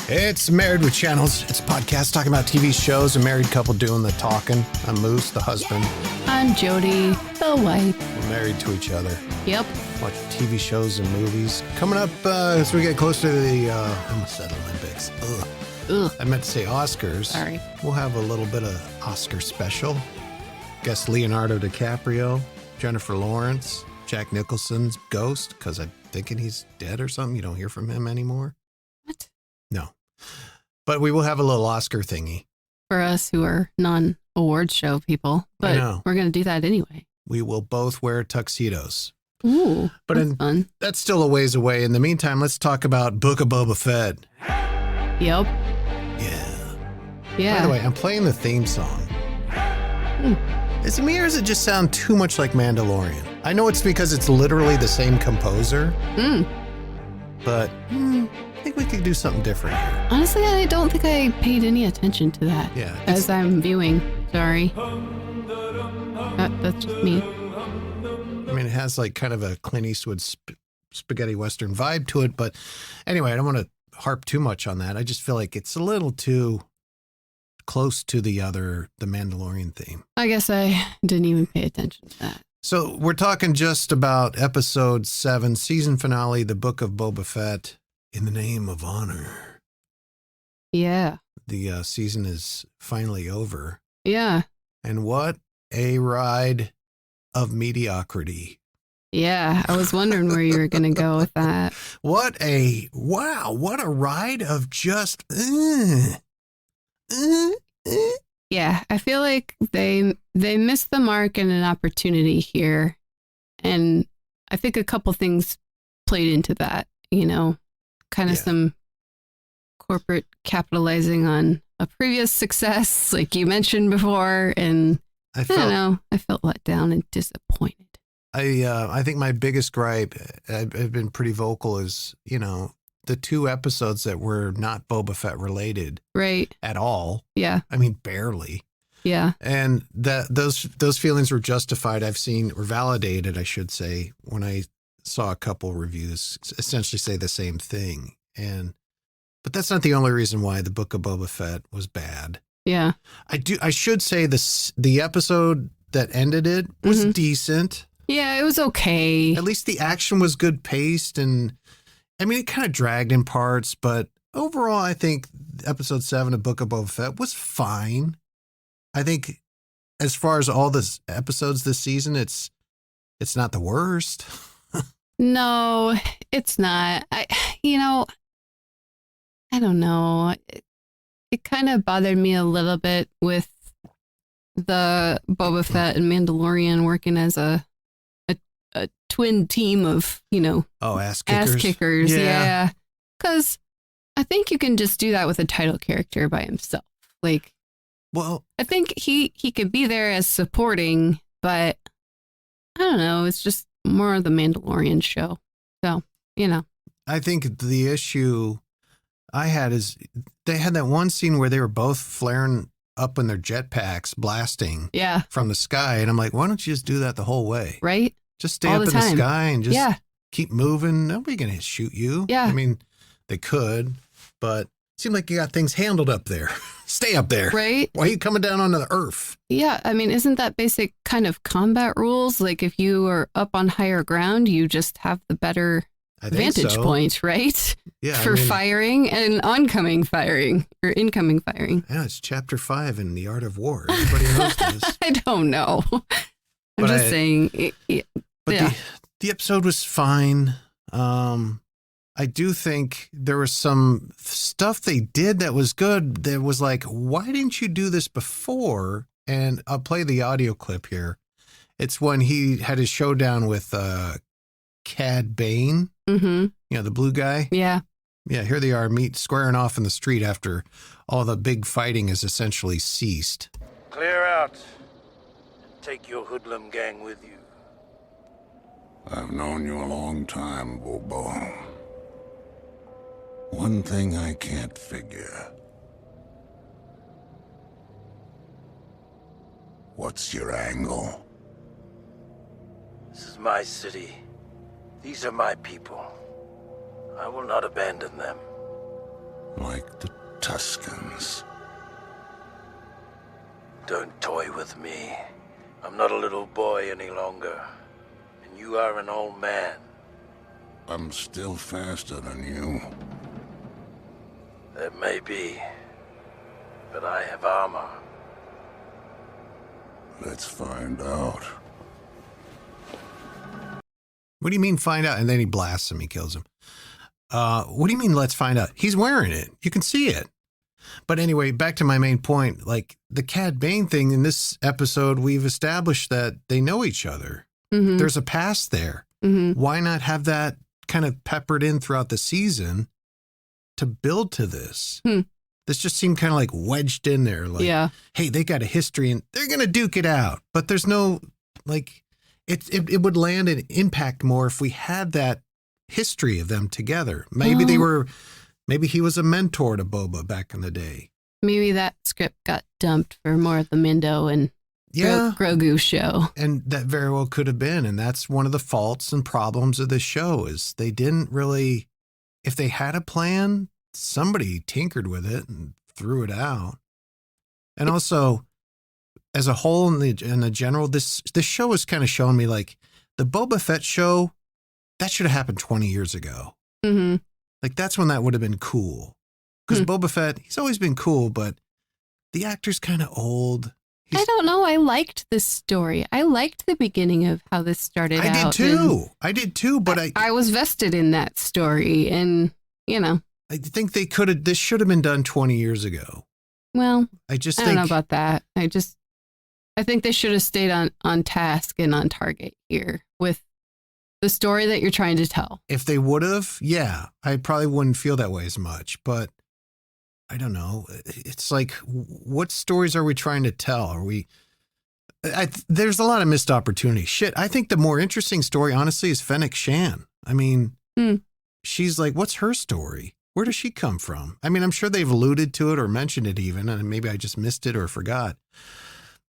It's Married with Channels. It's a podcast talking about TV shows, a married couple doing the talking. I'm Moose, the husband. I'm Jody, the wife. We're married to each other. Yep. Watch TV shows and movies. Coming up as we get closer to the, I almost said Olympics. Ugh. I meant to say Oscars. Sorry. We'll have a little bit of Oscar special. Guest Leonardo DiCaprio, Jennifer Lawrence, Jack Nicholson's ghost, because I'm thinking he's dead or something. You don't hear from him anymore. What? No. But we will have a little Oscar thingy. For us who are non-award show people. But we're going to do that anyway. We will both wear tuxedos. Ooh, but that's fun. That's still a ways away. In the meantime, let's talk about Book of Boba Fett. Yep. Yeah. By the way, I'm playing the theme song. Is it me or does it just sound too much like Mandalorian? I know it's because it's literally the same composer. But I think we could do something different here. Honestly, I don't think I paid any attention to that. Yeah. As I'm viewing. Sorry. That's just me. I mean, it has like kind of a Clint Eastwood spaghetti Western vibe to it. But anyway, I don't want to harp too much on that. I just feel like it's a little too close to the Mandalorian theme. I guess I didn't even pay attention to that. So we're talking just about episode 7, season finale, the Book of Boba Fett, In the Name of Honor. Yeah. The season is finally over. Yeah. And what a ride of mediocrity. Yeah, I was wondering where you were going to go with that. What a ride of just Yeah, I feel like they missed the mark and an opportunity here. And I think a couple things played into that, kind of some corporate capitalizing on a previous success, like you mentioned before. And I felt let down and disappointed. I think my biggest gripe, I've been pretty vocal, is, the 2 episodes that were not Boba Fett related. Right. At all. Yeah. I mean, barely. Yeah. And those feelings were justified. I've seen, or validated, I should say, when I saw a couple reviews essentially say the same thing. But that's not the only reason why the Book of Boba Fett was bad. Yeah. I should say the episode that ended it was decent. Yeah, it was okay. At least the action was good paced, and I mean, it kind of dragged in parts, but overall, I think episode 7 of Book of Boba Fett was fine. I think as far as all the episodes this season, it's not the worst. No, it's not. I don't know. It kind of bothered me a little bit with the Boba Fett and Mandalorian working as a twin team of, ass kickers. Ass kickers. Yeah. Because I think you can just do that with a title character by himself. Like, well, I think he could be there as supporting, but I don't know. It's just more of the Mandalorian show. So, I think the issue I had is they had that one scene where they were both flaring up in their jetpacks, blasting from the sky. And I'm like, why don't you just do that the whole way? Right. Just stay up in the sky and just keep moving. Nobody's going to shoot you. Yeah. I mean, they could, but it seemed like you got things handled up there. Stay up there. Right. Why are you coming down onto the earth? Yeah. I mean, isn't that basic kind of combat rules? Like if you are up on higher ground, you just have the better vantage point, right? Yeah. For firing and oncoming firing or incoming firing. Yeah, it's chapter 5 in The Art of War. Everybody knows this. I don't know. I'm just saying. But the episode was fine. I do think there was some stuff they did that was good. That was like, why didn't you do this before? And I'll play the audio clip here. It's when he had his showdown with Cad Bane. Mm-hmm. The blue guy. Yeah. Yeah, here they are squaring off in the street after all the big fighting has essentially ceased. Clear out. Take your hoodlum gang with you. I've known you a long time, Bobo. One thing I can't figure. What's your angle? This is my city. These are my people. I will not abandon them. like the Tuscans. Don't toy with me. I'm not a little boy any longer. And you are an old man. I'm still faster than you. That may be. But I have armor. Let's find out. What do you mean find out? And then he blasts him. He kills him. What do you mean let's find out? He's wearing it. You can see it. But anyway, back to my main point. Like the Cad Bane thing in this episode, we've established that they know each other. Mm-hmm. There's a past there. Mm-hmm. Why not have that kind of peppered in throughout the season to build to this? This just seemed kind of like wedged in there. Like, Yeah. hey, they got a history and they're going to duke it out. But there's no, like, it would land and impact more if we had that history of them together. Maybe maybe he was a mentor to Boba back in the day. Maybe that script got dumped for more of the Mindo and Yeah. Grogu show. And that very well could have been. And that's one of the faults and problems of this show is they didn't really, if they had a plan, somebody tinkered with it and threw it out. And also, as a whole, in the general, this show is kind of showing me like the Boba Fett show, that should have happened 20 years ago. Mm-hmm. Like that's when that would have been cool. Because Boba Fett, he's always been cool, but the actor's kind of old. I don't know. I liked this story. I liked the beginning of how this started I out. did too, but I was vested in that story, and I think this should have been done 20 years ago. Well, I don't know about that. I think they should have stayed on task and on target here with the story that you're trying to tell. If they would have, yeah, I probably wouldn't feel that way as much, but I don't know. It's like, what stories are we trying to tell? There's a lot of missed opportunity. Shit, I think the more interesting story, honestly, is Fennec Shan. I mean, she's like, what's her story? Where does she come from? I mean, I'm sure they've alluded to it or mentioned it even, and maybe I just missed it or forgot.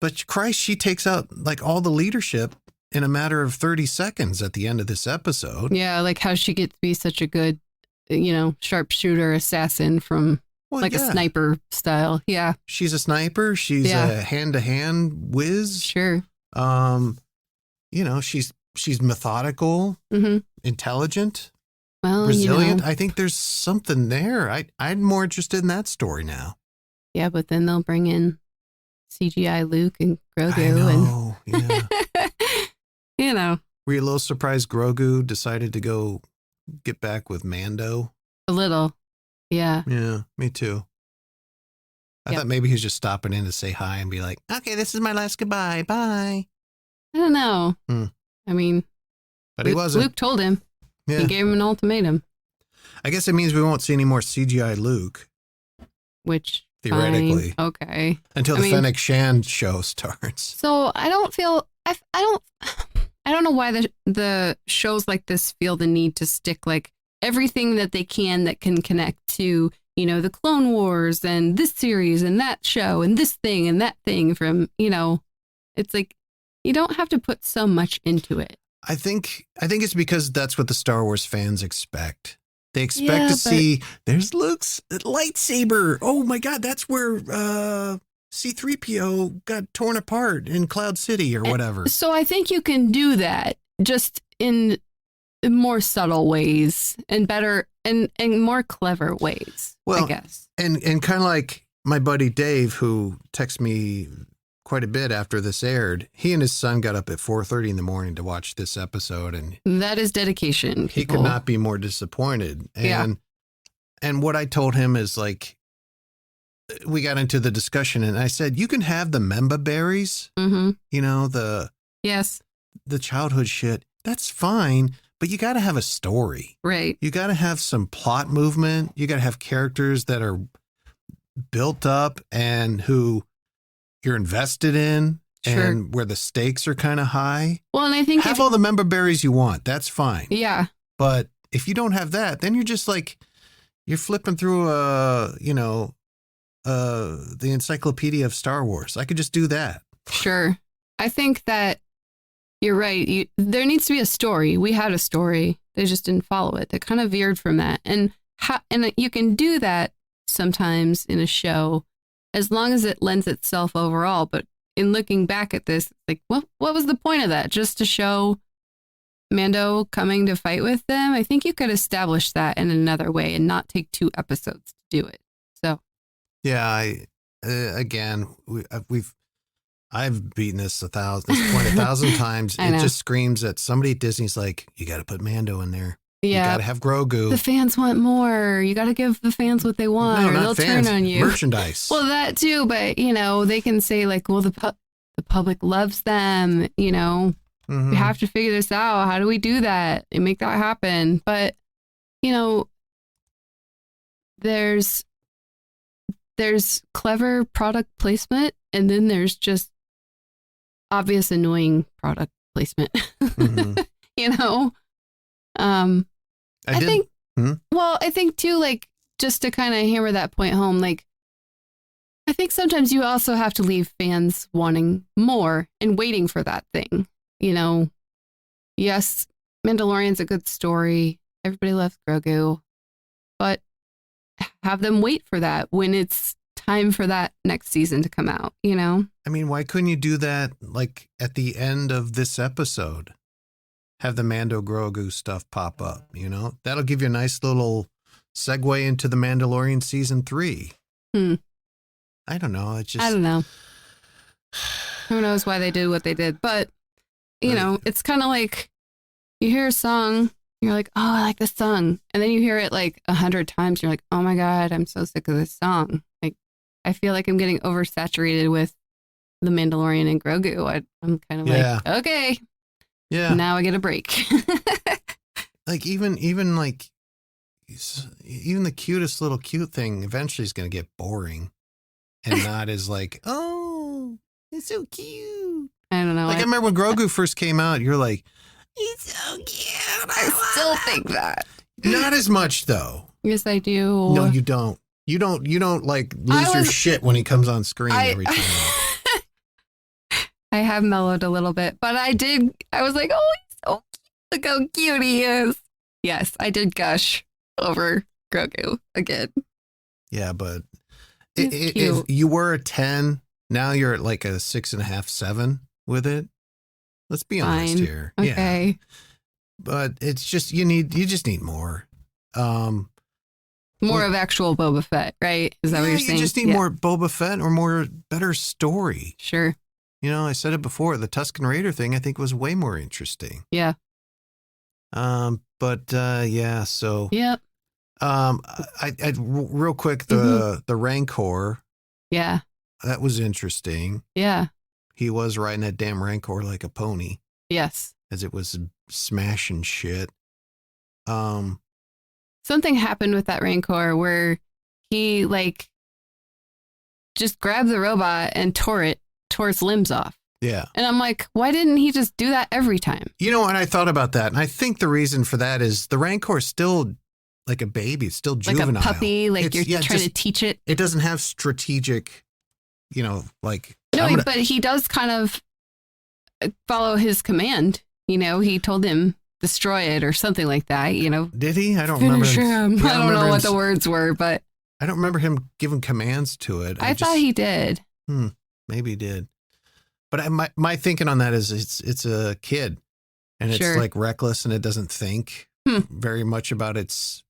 But Christ, she takes out like all the leadership in a matter of 30 seconds at the end of this episode. Yeah, like how she gets to be such a good, sharpshooter assassin from a sniper style. Yeah. She's a sniper. She's a hand-to-hand whiz. Sure. She's methodical, intelligent, well, resilient. I think there's something there. I'm more interested in that story now. Yeah, but then they'll bring in CGI Luke and Grogu. I know, yeah. Were you a little surprised Grogu decided to go get back with Mando? A little, yeah. Yeah, me too. I thought maybe he was just stopping in to say hi and be like, okay, this is my last goodbye. Bye. I don't know. I mean, but he wasn't. Luke told him. Yeah. He gave him an ultimatum. I guess it means we won't see any more CGI Luke. Which, theoretically. Fine. Okay. Until the Fennec Shan show starts. So I don't feel, I don't know why the shows like this feel the need to stick like everything that they can that can connect to, the Clone Wars and this series and that show and this thing and that thing from, it's like, you don't have to put so much into it. I think it's because that's what the Star Wars fans expect. They expect to see, there's Luke's lightsaber. Oh my God, that's where C-3PO got torn apart in Cloud City or whatever. So I think you can do that just in more subtle ways and better and more clever ways, I guess. And kind of like my buddy Dave, who texted me quite a bit after this aired, he and his son got up at 4:30 in the morning to watch this episode, and that is dedication. He could not be more disappointed. And what I told him is like, we got into the discussion, and I said, you can have the Memba berries, the childhood shit. That's fine, but you got to have a story, right? You got to have some plot movement. You got to have characters that are built up and who you're invested in, and where the stakes are kind of high. Well, and I think have all the Memba berries you want. That's fine. Yeah. But if you don't have that, then you're just like, you're flipping through the encyclopedia of Star Wars. I could just do that. Sure. I think that you're right. There needs to be a story. We had a story. They just didn't follow it. They kind of veered from that. And you can do that sometimes in a show, as long as it lends itself overall. But in looking back at this, like, what was the point of that? Just to show Mando coming to fight with them? I think you could establish that in another way and not take 2 episodes to do it. So, yeah, I've beaten this point 1,000 times. I It know. just screams that somebody at Disney's like, you got to put Mando in there. You yeah, got to have Grogu. the fans want more. You got to give the fans what they want, No, or not they'll fans. turn on you. Merchandise. Well, that too, but they can say like, well, the public loves them. Mhm. We have to figure this out. How do we do that and make that happen? But there's clever product placement, and then there's just obvious annoying product placement. Mhm. I did- think. Hmm? Well, I think too, like, just to kind of hammer that point home, like, I think sometimes you also have to leave fans wanting more and waiting for that thing. Yes, Mandalorian's a good story. Everybody loves Grogu, but have them wait for that when it's time for that next season to come out. I mean, why couldn't you do that like at the end of this episode? Have the Mando Grogu stuff pop up, That'll give you a nice little segue into the Mandalorian season 3. I don't know. It's just I don't know. Who knows why they did what they did, but it's kind of like you hear a song, you're like, oh, I like this song, and then you hear it like 100 times, you're like, oh my god, I'm so sick of this song. Like, I feel like I'm getting oversaturated with the Mandalorian and Grogu. I'm kind of like, okay, yeah. now I get a break. Like even the cutest little cute thing eventually is going to get boring, and not as like, oh, it's so cute. I don't know. Like I remember when Grogu first came out, you're like, he's so cute. I still think that. Not as much though. Yes, I do. No, you don't. You don't like lose your shit when he comes on screen every time. I have mellowed a little bit, but I was like, oh, he's so cute. Look how cute he is. Yes, I did gush over Grogu again. Yeah, but He's if cute. you were a 10, now you're at like a 6.5, 7 with it. Let's be honest Fine. here. Okay. Yeah. But it's just you just need more. More of actual Boba Fett, right? Is that what you're saying? You just need more Boba Fett or more better story. Sure. I said it before, the Tusken Raider thing I think was way more interesting. Yeah. But yeah, so Yep. I real quick the Rancor, Yeah. that was interesting. Yeah. He was riding that damn Rancor like a pony Yes. as it was smashing shit. Something happened with that Rancor where he like just grabbed the robot and tore its limbs off. Yeah. And I'm like, why didn't he just do that every time? You know what? I thought about that. And I think the reason for that is the Rancor is still like a baby. It's still juvenile. Like a puppy, like It's- you're trying to teach it. It doesn't have strategic, like. No, but he does kind of follow his command. He told him destroy it or something like that, Did he? I don't remember. Finish him. Yeah, I don't know remember what him- the words were, but I don't remember him giving commands to it. I thought he did. Maybe he did. But my thinking on that is it's a kid, and it's Sure. like reckless, and it doesn't think very much about its.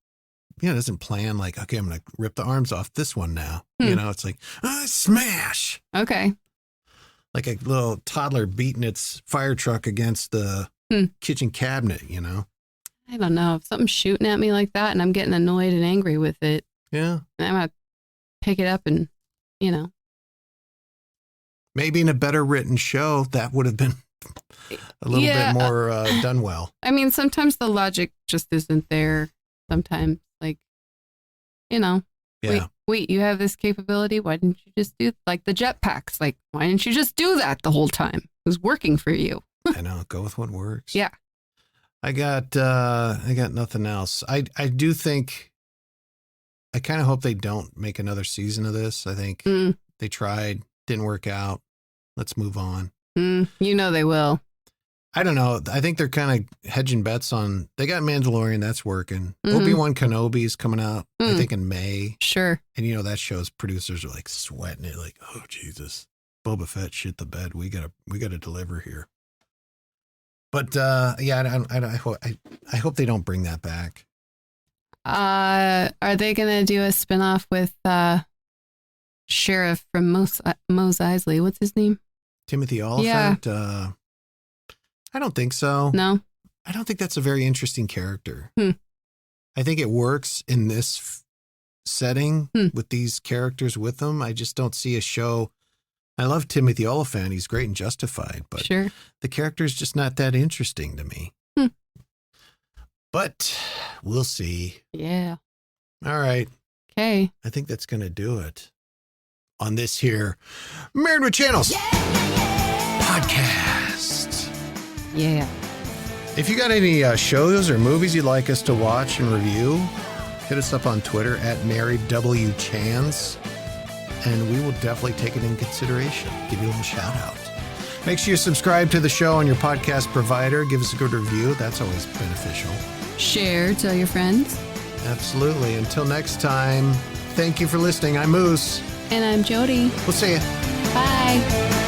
It doesn't plan like, okay, I'm gonna rip the arms off this one now. It's like smash, Okay. like a little toddler beating its fire truck against the kitchen cabinet. I don't know. If something's shooting at me like that and I'm getting annoyed and angry with it, Yeah. I'm going to pick it up and, Maybe in a better written show that would have been a little bit more done well. I mean, sometimes the logic just isn't there. Sometimes, like, Yeah. wait, you have this capability. Why didn't you just do like the jetpacks? Like, why didn't you just do that the whole time? It was working for you. I know. Go with what works. Yeah. I got nothing else. I do think, I kind of hope they don't make another season of this. I think they tried, didn't work out. Let's move on. They will. I don't know. I think they're kind of hedging bets on. They got Mandalorian, that's working. Mhm. Obi-Wan Kenobi's coming out, I think, in May. Sure. And you know that show's producers are like sweating it, like, oh Jesus, Boba Fett shit the bed. We gotta deliver here. But yeah, I hope they don't bring that back. Are they gonna do a spinoff with Sheriff from Mos Eisley? What's his name? Timothy Oliphant. I don't think so. No. I don't think that's a very interesting character. Hmm. I think it works in this setting with these characters with them. I just don't see a show. I love Timothy Oliphant. He's great and Justified, but Sure. the character is just not that interesting to me. But we'll see. Yeah. All right. Okay. I think that's going to do it on this here Married with Channels podcast. Yeah. If you got any shows or movies you'd like us to watch and review, hit us up on Twitter at MarriedWChans, and we will definitely take it in consideration. Give you a little shout out. Make sure you subscribe to the show on your podcast provider. Give us a good review. That's always beneficial. Share, tell your friends. Absolutely. Until next time, thank you for listening. I'm Moose. And I'm Jody. We'll see you. Bye.